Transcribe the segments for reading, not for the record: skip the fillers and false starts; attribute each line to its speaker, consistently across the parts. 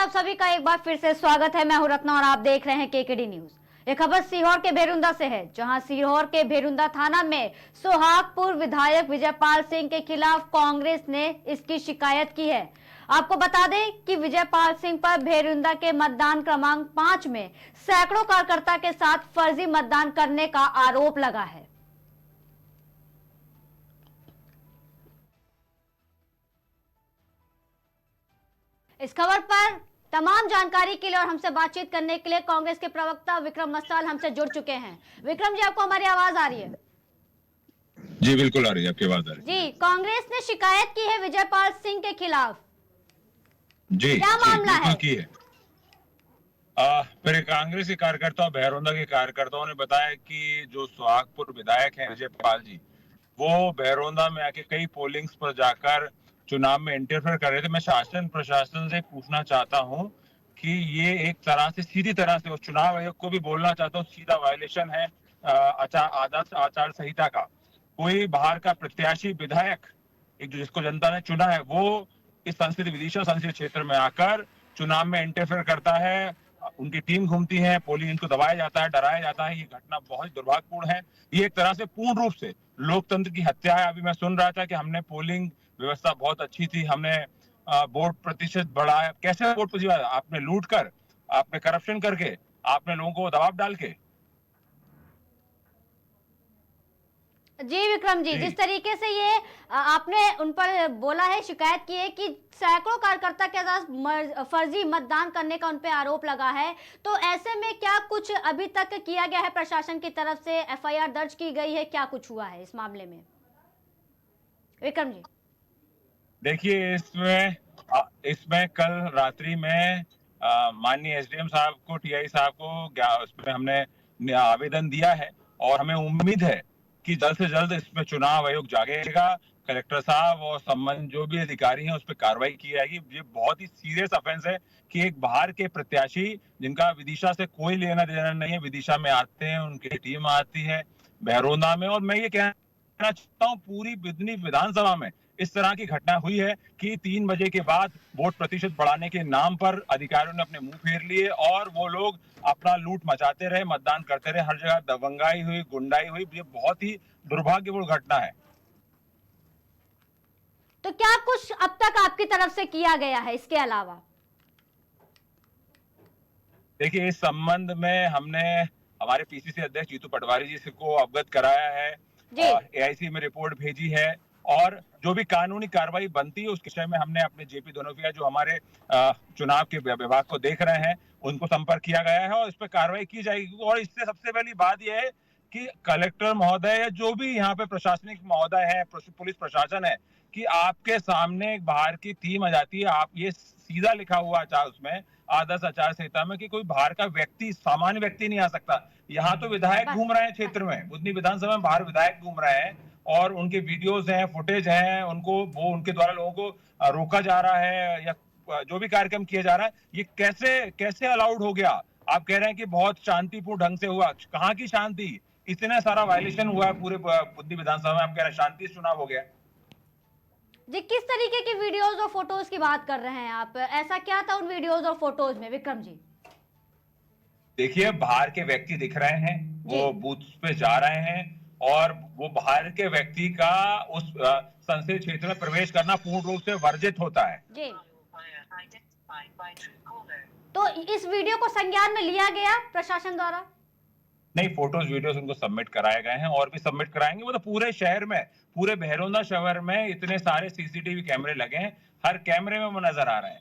Speaker 1: आप सभी का एक बार फिर से स्वागत है। मैं हूं रत्ना और आप देख रहे हैं केकेडी न्यूज। ये खबर सीहोर के भेरुंदा से है, जहां सीहोर के भेरुंदा थाना में सोहागपुर विधायक विजयपाल सिंह के खिलाफ कांग्रेस ने इसकी शिकायत की है। आपको बता दें कि विजयपाल सिंह पर भेरुंदा के मतदान क्रमांक 5 में सैकड़ों कार्यकर्ता के साथ फर्जी मतदान करने का आरोप लगा है। इस खबर पर तमाम जानकारी के लिए और हमसे बातचीत करने के लिए कांग्रेस के प्रवक्ता विक्रम मसाल हमसे जुड़ चुके हैं। विक्रम जी, आपको हमारी आवाज आ रही है?
Speaker 2: जी बिल्कुल आ रही है, आपकी आवाज आ रही है।
Speaker 1: जी, कांग्रेस ने शिकायत की है विजयपाल सिंह के खिलाफ।
Speaker 2: जी
Speaker 1: क्या मामला है?
Speaker 2: की है। मेरे कांग्रेस के कार्यकर्ता, भेरुंदा के कार्यकर्ताओं ने बताया कि जो सोहागपुर विधायक हैं विजयपाल जी, वो भेरुंदा में आके कई पोलिंग्स पर जाकर चुनाव में इंटरफेयर कर रहे थे। मैं शासन प्रशासन से पूछना चाहता हूं कि ये एक तरह से, सीधी तरह से, उस चुनाव आयोग को भी बोलना चाहता हूँ, सीधा वायलेशन है आदर्श आचार संहिता का। कोई बाहर का प्रत्याशी विधायक, एक जो जिसको जनता ने चुना है, वो इस संसदीय विदिशा संसदीय क्षेत्र में आकर चुनाव में इंटरफेयर करता है। उनकी टीम घूमती है, पोलिंग इनको दबाया जाता है, डराया जाता है। ये घटना बहुत ही दुर्भाग्यपूर्ण है। ये एक तरह से पूर्ण रूप से लोकतंत्र की हत्या है। अभी मैं सुन रहा था कि हमने पोलिंग व्यवस्था बहुत अच्छी थी, हमने वोट प्रतिशत बढ़ाया। कैसे वोट प्रतिशत? आपने लूट कर, आपने करप्शन करके, आपने लोगों को दबाव डाल के।
Speaker 1: जी विक्रम जी, जिस तरीके से ये आपने उन पर बोला है, शिकायत की है कि सैकड़ों कार्यकर्ता के साथ फर्जी मतदान करने का उन पे आरोप लगा है, तो ऐसे में क्या कुछ अभी तक किया गया है? प्रशासन की तरफ से एफआईआर दर्ज की गई है? क्या कुछ हुआ है इस मामले में, विक्रम जी?
Speaker 2: देखिए, इसमें कल रात्रि में माननीय एसडीएम साहब को, टीआई साहब को उसमें हमने आवेदन दिया है और हमें उम्मीद है कि जल्द से जल्द इसमें चुनाव आयोग जागेगा। कलेक्टर साहब और संबंधित जो भी अधिकारी हैं उस पर कार्रवाई की जाएगी। ये बहुत ही सीरियस ऑफेंस है कि एक बाहर के प्रत्याशी, जिनका विदिशा से कोई लेना देना नहीं है, विदिशा में आते हैं, उनकी टीम आती है भेरुंदा में। और मैं ये कहना चाहता हूँ, पूरी बिदनी विधानसभा में इस तरह की घटना हुई है कि 3 बजे के बाद वोट प्रतिशत बढ़ाने के नाम पर अधिकारियों ने अपने मुंह फेर लिए और वो लोग अपना लूट मचाते रहे, मतदान करते रहे। हर जगह दबंगाई हुई, गुंडाई हुई। ये बहुत ही दुर्भाग्यपूर्ण घटना है।
Speaker 1: तो क्या कुछ अब तक आपकी तरफ से किया गया है इसके अलावा?
Speaker 2: देखिए, इस संबंध में हमने हमारे पीसीसी अध्यक्ष जीतू पटवारी जी को अवगत कराया है और एआईसी में रिपोर्ट भेजी है और जो भी कानूनी कार्रवाई बनती है उस विषय में हमने अपने जेपी धनोपिया, जो हमारे चुनाव के विभाग को देख रहे हैं, उनको संपर्क किया गया है और इस पर कार्रवाई की जाएगी। और इससे सबसे पहली बात यह है कि कलेक्टर महोदय या जो भी यहाँ पे प्रशासनिक महोदय है, पुलिस प्रशासन है, कि आपके सामने एक बाहर की टीम आ जाती है। आप ये सीधा लिखा हुआ उसमें आदर्श आचार संहिता में कि कोई बाहर का व्यक्ति, सामान्य व्यक्ति नहीं आ सकता। यहाँ तो विधायक घूम रहे हैं क्षेत्र में, बुधनी विधानसभा में बाहर विधायक घूम रहे हैं और उनके वीडियोज हैं, फुटेज हैं, उनके द्वारा लोगों को रोका जा रहा है या जो भी कार्यक्रम किया जा रहा है, ये कैसे अलाउड हो गया? आप कह रहे हैं कि बहुत शांतिपूर्ण ढंग से हुआ। कहाँ की शांति? इतना सारा वायलेशन हुआ है पूरे बुधनी विधानसभा में, आप कह रहे हैं शांति चुनाव हो गया।
Speaker 1: जी, किस तरीके की वीडियोस और फोटोज की बात कर रहे हैं आप? ऐसा क्या था उन वीडियोस और फोटोज में, विक्रम जी?
Speaker 2: देखिए, बाहर के व्यक्ति दिख रहे हैं, वो बूथ पे जा रहे हैं और वो बाहर के व्यक्ति का उस संसदीय क्षेत्र में प्रवेश करना पूर्ण रूप से वर्जित होता है।
Speaker 1: जी। तो इस वीडियो को संज्ञान में लिया गया प्रशासन द्वारा?
Speaker 2: नहीं, फोटोज वीडियोस उनको सबमिट कराए गए हैं और भी सबमिट कराएंगे। वो तो पूरे शहर में, पूरे भेरुंदा शहर में इतने सारे सीसीटीवी कैमरे लगे हैं, हर कैमरे में वो नजर आ रहे हैं।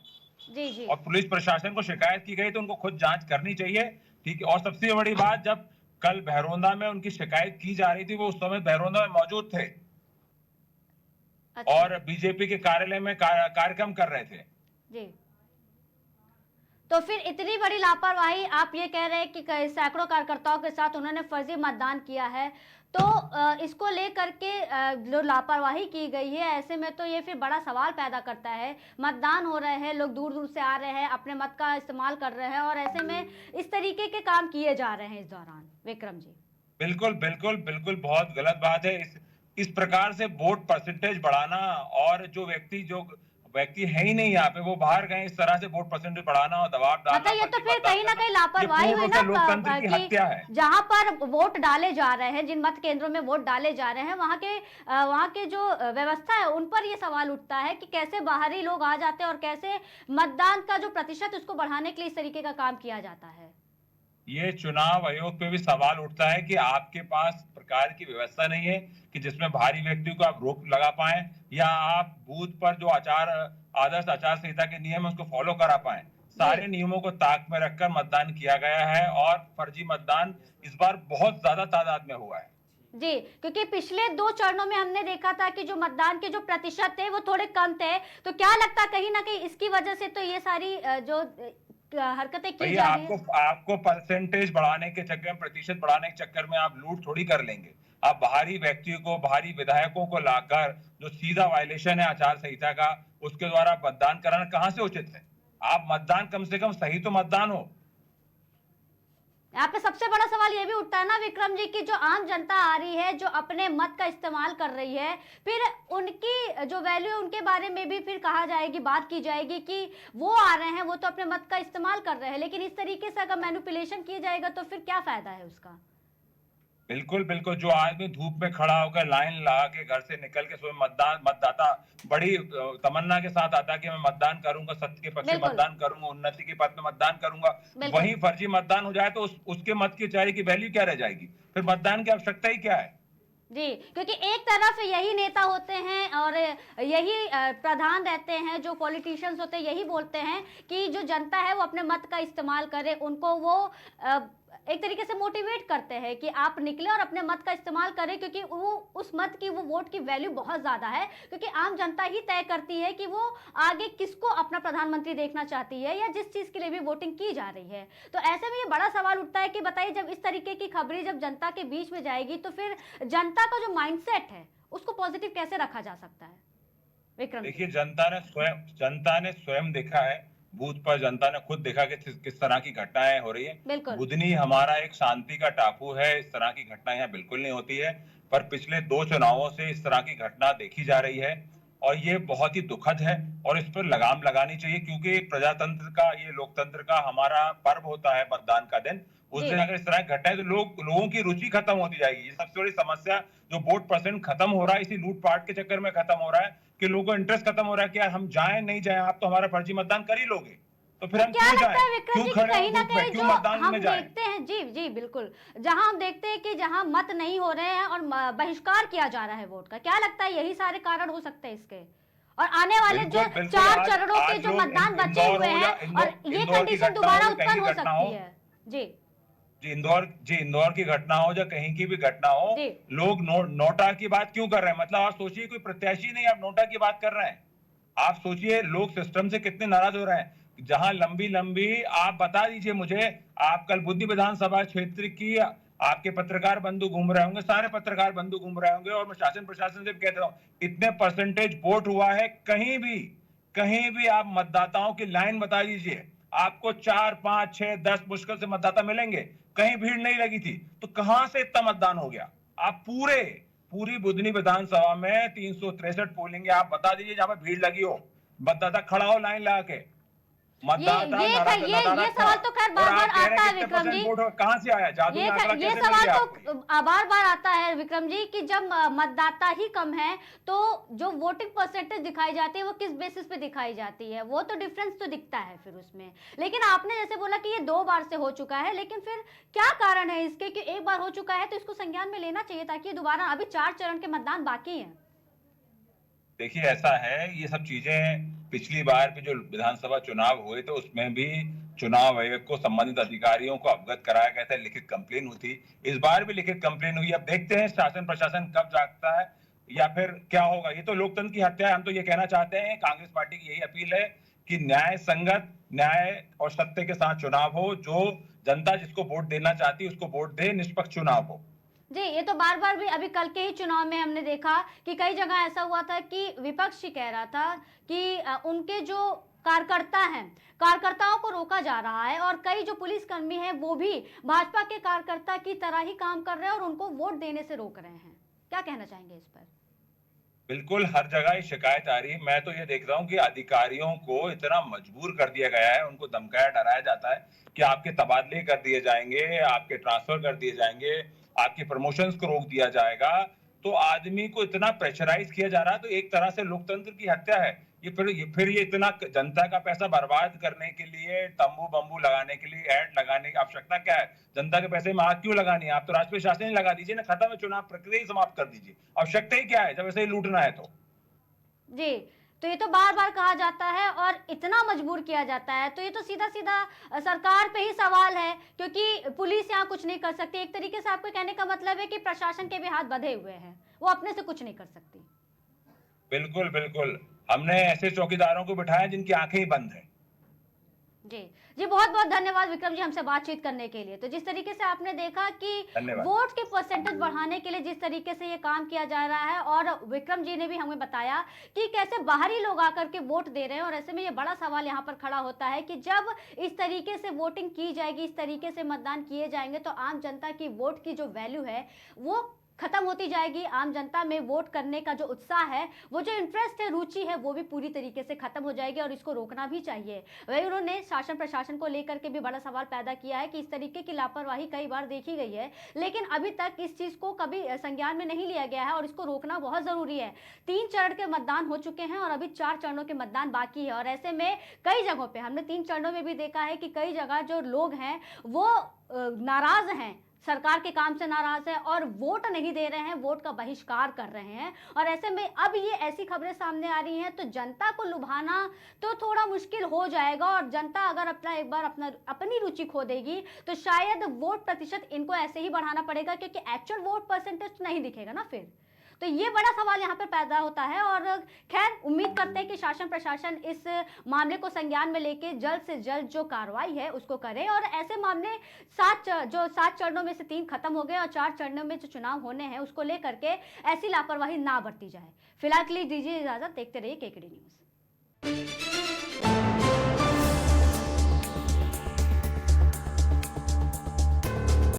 Speaker 1: जी।
Speaker 2: और पुलिस प्रशासन को शिकायत की गई तो उनको खुद जांच करनी चाहिए। ठीक है। और सबसे बड़ी बात, जब कल भेरुंदा में उनकी शिकायत की जा रही थी, वो उस समय भेरुंदा में मौजूद थे। अच्छा। और बीजेपी के कार्यालय में कार्यक्रम कर रहे थे।
Speaker 1: जी। तो फिर इतनी बड़ी लापरवाही, आप ये कह रहे हैं कि सैकड़ों कार्यकर्ताओं के साथ उन्होंने फर्जी मतदान किया है, तो इसको लेकर के जो लापरवाही की गई है, ऐसे में तो ये फिर बड़ा सवाल पैदा करता है। मतदान हो रहे हैं, लोग दूर दूर से आ रहे हैं, अपने मत का इस्तेमाल कर रहे हैं और ऐसे में इस तरीके के काम किए जा रहे हैं इस दौरान, विक्रम जी।
Speaker 2: बिल्कुल बिल्कुल बिल्कुल, बहुत गलत बात है। इस प्रकार से वोट परसेंटेज बढ़ाना और जो व्यक्ति जो व्यक्ति है ही नहीं यहाँ पे, वो बाहर गए। इस तरह से वोट परसेंटेज बढ़ाना और दबाव डालना,
Speaker 1: मतलब ये तो
Speaker 2: फर्जी
Speaker 1: फिर
Speaker 2: मतदान
Speaker 1: कहीं ना
Speaker 2: करना,
Speaker 1: कहीं
Speaker 2: ये
Speaker 1: लापरवाही हुई
Speaker 2: पूर्ण रूप
Speaker 1: ना
Speaker 2: से लोकतंत्र की हत्या है।
Speaker 1: जहां पर वोट डाले जा रहे हैं, जिन मत केंद्रों में वोट डाले जा रहे हैं, वहां के जो व्यवस्था है उन पर ये सवाल उठता है कि कैसे बाहरी लोग आ जाते हैं और कैसे मतदान का जो प्रतिशत उसको बढ़ाने के लिए इस तरीके का काम किया जाता है।
Speaker 2: ये चुनाव आयोग पे भी सवाल उठता है कि आपके पास प्रकार की व्यवस्था नहीं है कि जिसमें बाहरी व्यक्तियों को आप रोक लगा पाए, या आप बूथ पर जो आदर्श आचार संहिता के नियम है उसको फॉलो करा पाए। सारे नियमों को ताक में रखकर मतदान किया गया है और फर्जी मतदान इस बार बहुत ज्यादा तादाद में हुआ है।
Speaker 1: जी, क्योंकि पिछले 2 चरणों में हमने देखा था कि जो मतदान के जो प्रतिशत थे वो थोड़े कम थे। तो क्या लगता है कहीं ना कहीं इसकी वजह से तो ये सारी जो हरकतें की जा रही है?
Speaker 2: आपको परसेंटेज बढ़ाने के चक्कर में, प्रतिशत बढ़ाने के चक्कर में आप लूट थोड़ी कर लेंगे। आप बाहरी व्यक्तियों को, बाहरी विधायकों को लाकर जो सीधा वायलेशन है आचार संहिता का, उसके द्वारा मतदान कराना कहां से उचित है? आप मतदान कम से कम सही तो मतदान हो।
Speaker 1: यहाँ पे सबसे बड़ा सवाल ये भी उठता है ना विक्रम जी की जो आम जनता आ रही है, जो अपने मत का इस्तेमाल कर रही है, फिर उनकी जो वैल्यू है उनके बारे में भी फिर कहा जाएगी, बात की जाएगी कि वो आ रहे हैं, वो तो अपने मत का इस्तेमाल कर रहे हैं, लेकिन इस तरीके से अगर मैनिपुलेशन किया जाएगा तो फिर क्या फायदा है उसका?
Speaker 2: बिल्कुल, बिल्कुल। जो आदमी धूप में खड़ा होकर लाइन लगा के घर से निकल के सुबह मतदाता बड़ी तमन्ना के साथ आता है कि मैं मतदान करूंगा, सत्य के पक्ष में मतदान करूंगा, उन्नति के पथ में मतदान करूंगा। वहीं फर्जी मतदान हो जाए तो उसके मत की बेचारे की वैल्यू क्या रह जाएगी? फिर मतदान की आवश्यकता ही क्या है?
Speaker 1: जी, क्योंकि एक तरफ यही नेता होते हैं और यही प्रधान रहते हैं, जो पॉलिटिशियंस होते हैं यही बोलते हैं कि जो जनता है वो अपने मत का इस्तेमाल करे, उनको वो एक तरीके से मोटिवेट करते हैं कि आप निकले और अपने मत का इस्तेमाल करें, क्योंकि वो उस मत की, वो वोट की वैल्यू बहुत ज्यादा है, क्योंकि आम जनता ही तय करती है कि वो आगे किसको अपना प्रधानमंत्री देखना चाहती है या जिस चीज के लिए भी वोटिंग की जा रही है। तो ऐसे में ये बड़ा सवाल उठता है कि बताइए, जब इस तरीके की खबरें जब जनता के बीच में जाएगी तो फिर जनता का जो माइंडसेट है उसको पॉजिटिव कैसे रखा जा सकता है? विक्रम,
Speaker 2: देखिए, जनता ने स्वयं देखा है, बूथ पर जनता ने खुद देखा कि किस तरह की घटनाएं हो रही है। बुधनी हमारा एक शांति का टापू है, इस तरह की घटना यहाँ बिल्कुल नहीं होती है, पर पिछले 2 चुनावों से इस तरह की घटना देखी जा रही है और ये बहुत ही दुखद है और इस पर लगाम लगानी चाहिए, क्योंकि प्रजातंत्र का, ये लोकतंत्र का हमारा पर्व होता है मतदान का दिन। उस दिन अगर इस तरह की घटनाएं तो लोगों की रुचि खत्म होती जाएगी। ये सबसे बड़ी समस्या, जो वोट परसेंट खत्म हो रहा है इसी लूटपाट के चक्कर में खत्म हो रहा है कि लोगों को इंटरेस्ट खत्म हो रहा है कि यार हम जाएं नहीं जाएं, आप तो हमारा फर्जी मतदान कर ही लोगे, तो फिर हम क्यों जाएं, क्यों खड़े
Speaker 1: कहीं ना कहीं
Speaker 2: क्यों
Speaker 1: जो
Speaker 2: मतदान
Speaker 1: हम
Speaker 2: में जाएं?
Speaker 1: देखते हैं, जी जी बिल्कुल, जहां हम देखते हैं कि जहां मत नहीं हो रहे हैं और बहिष्कार किया जा रहा है वोट का, क्या लगता है यही सारे कारण हो सकते हैं इसके? और आने वाले जो 4 चरणों के जो मतदान बचे हुए हैं और ये कंडीशन दोबारा उत्पन्न हो सकती है। जी
Speaker 2: जी, इंदौर की घटना हो या कहीं की भी घटना हो, लोग नोटा की बात क्यों कर रहे हैं? मतलब आप सोचिए, कोई प्रत्याशी नहीं, आप नोटा की बात कर रहे हैं। आप सोचिए लोग सिस्टम से कितने नाराज हो रहे हैं। जहां लंबी लंबी, आप बता दीजिए मुझे, आप कल बुद्धि विधानसभा क्षेत्र की आपके पत्रकार बंधु घूम रहे होंगे, सारे पत्रकार बंधु घूम रहे होंगे, और मैं शासन प्रशासन से कहता हूँ, इतने परसेंटेज वोट हुआ है, कहीं भी आप मतदाताओं की लाइन बता दीजिए, आपको 4, 5, 6, 10 मुश्किल से मतदाता मिलेंगे। कहीं भीड़ नहीं लगी थी, तो कहां से इतना मतदान हो गया? आप पूरी बुधनी विधानसभा में 363 पोलिंग है, आप बता दीजिए जहां पर भीड़ लगी हो, मतदाता खड़ा हो लाइन लगा के,
Speaker 1: ये सवाल तो खैर बार बार आता है विक्रम जी,
Speaker 2: कहां से आया जादू?
Speaker 1: ये सवाल तो बार बार आता है विक्रम जी कि जब मतदाता ही कम है तो जो वोटिंग परसेंटेज दिखाई जाती है वो किस बेसिस पे दिखाई जाती है? वो तो डिफरेंस तो दिखता है फिर उसमें। लेकिन आपने जैसे बोला कि ये 2 बार से हो चुका है, लेकिन फिर क्या कारण है इसके कि एक बार हो चुका है तो इसको संज्ञान में लेना चाहिए ताकि दोबारा, अभी 4 चरण के मतदान बाकी हैं।
Speaker 2: देखिए, ऐसा है, ये सब चीजें पिछली बार के जो विधानसभा चुनाव हुए थे उसमें भी चुनाव आयोग को संबंधित अधिकारियों को अवगत कराया गया था, लिखित कंप्लेन हुई थी, इस बार भी लिखित कंप्लेन हुई। अब देखते हैं शासन प्रशासन कब जागता है या फिर क्या होगा। ये तो लोकतंत्र की हत्या है। हम तो ये कहना चाहते हैं, कांग्रेस पार्टी की यही अपील है कि न्याय संगत, न्याय और सत्य के साथ चुनाव हो, जो जनता जिसको वोट देना चाहती है उसको वोट दे, निष्पक्ष चुनाव हो।
Speaker 1: जी, ये तो बार बार भी अभी कल के ही चुनाव में हमने देखा कि कई जगह ऐसा हुआ था कि विपक्ष ही कह रहा था कि उनके जो कार्यकर्ताओं को रोका जा रहा है और कई जो पुलिसकर्मी हैं वो भी भाजपा के कार्यकर्ता की तरह ही काम कर रहे हैं और उनको वोट देने से रोक रहे हैं। क्या कहना चाहेंगे इस पर?
Speaker 2: बिल्कुल, हर जगह ये शिकायत आ रही है। मैं तो ये देख रहा हूँ कि अधिकारियों को इतना मजबूर कर दिया गया है, उनको धमकाया डराया जाता है कि आपके तबादले कर दिए जाएँगे, आपके ट्रांसफ़र कर दिए जाएँगे, आपके प्रमोशंस को रोक दिया जाएगा। तो आदमी को इतना प्रेशराइज़ किया जा रहा है, तो एक तरह से लोकतंत्र की हत्या है। ये इतना जनता का पैसा बर्बाद करने के लिए, तम्बू-वम्बू लगाने के लिए, ऐड लगाने की आवश्यकता क्या है? जनता के पैसे में आग क्यों लगानी है? आप तो राष्ट्रीय शासन ही लगा दीजिए ना, खत्म है, चुनाव प्रक्रिया ही समाप्त कर दीजिए। आवश्यकता ही क्या है जब ऐसे ही लूटना है तो?
Speaker 1: जी, तो ये तो बार-बार कहा जाता है और इतना मजबूर किया जाता है, तो ये तो सीधा-सीधा सरकार पे ही सवाल है, क्योंकि पुलिस यहाँ कुछ नहीं कर सकती। एक तरीके से आपके कहने का मतलब है कि प्रशासन के भी हाथ बँधे हुए हैं, वो अपने से कुछ नहीं कर सकती।
Speaker 2: बिल्कुल, बिल्कुल। हमने ऐसे चौकीदारों को बिठाया जिनकी आँखें ही बंद हैं।
Speaker 1: जी। जी, बहुत-बहुत धन्यवाद विक्रम जी हमसे बातचीत करने के लिए। तो जिस तरीके से आपने देखा कि
Speaker 2: धन्यवाद।
Speaker 1: वोट के परसेंटेज बढ़ाने के लिए जिस तरीके से ये काम किया जा रहा है और विक्रम जी ने भी हमें बताया कि कैसे बाहरी लोग आकर के वोट दे रहे हैं और ऐसे में ये बड़ा सवाल यहाँ पर खड़ा होता है कि जब इस तरीके से वोटिंग की जाएगी, इस तरीके से मतदान किए जाएँगे तो आम जनता की वोट की जो वैल्यू है, वो खत्म होती जाएगी। आम जनता में वोट करने का जो उत्साह है, वो जो इंटरेस्ट है, रुचि है, वो भी पूरी तरीके से खत्म हो जाएगी और इसको रोकना भी चाहिए। वही उन्होंने शासन प्रशासन को लेकर के भी बड़ा सवाल पैदा किया है कि इस तरीके की लापरवाही कई बार देखी गई है, लेकिन अभी तक इस चीज़ को कभी संज्ञान में नहीं लिया गया है और इसको रोकना बहुत ज़रूरी है। 3 चरण के मतदान हो चुके हैं और अभी 4 चरणों के मतदान बाकी है और ऐसे में कई जगहों पे हमने 3 चरणों में भी देखा है कि कई जगह जो लोग हैं, वो नाराज़ हैं, सरकार के काम से नाराज है और वोट नहीं दे रहे हैं, वोट का बहिष्कार कर रहे हैं और ऐसे में अब ये ऐसी खबरें सामने आ रही हैं तो जनता को लुभाना तो थोड़ा मुश्किल हो जाएगा और जनता अगर अपना एक बार अपनी रुचि खो देगी तो शायद वोट प्रतिशत इनको ऐसे ही बढ़ाना पड़ेगा, क्योंकि एक्चुअल वोट परसेंटेज नहीं दिखेगा ना फिर। तो ये बड़ा सवाल यहाँ पर पैदा होता है और खैर उम्मीद करते हैं कि शासन प्रशासन इस मामले को संज्ञान में लेके जल्द से जल्द जो कार्रवाई है उसको करे और ऐसे मामले 7 चरणों में से 3 खत्म हो गए और 4 चरणों में जो चुनाव होने हैं उसको लेकर के ऐसी लापरवाही ना बरती जाए। फिलहाल के लिए दीजिए इजाजत, देखते रहिए केकेडी न्यूज।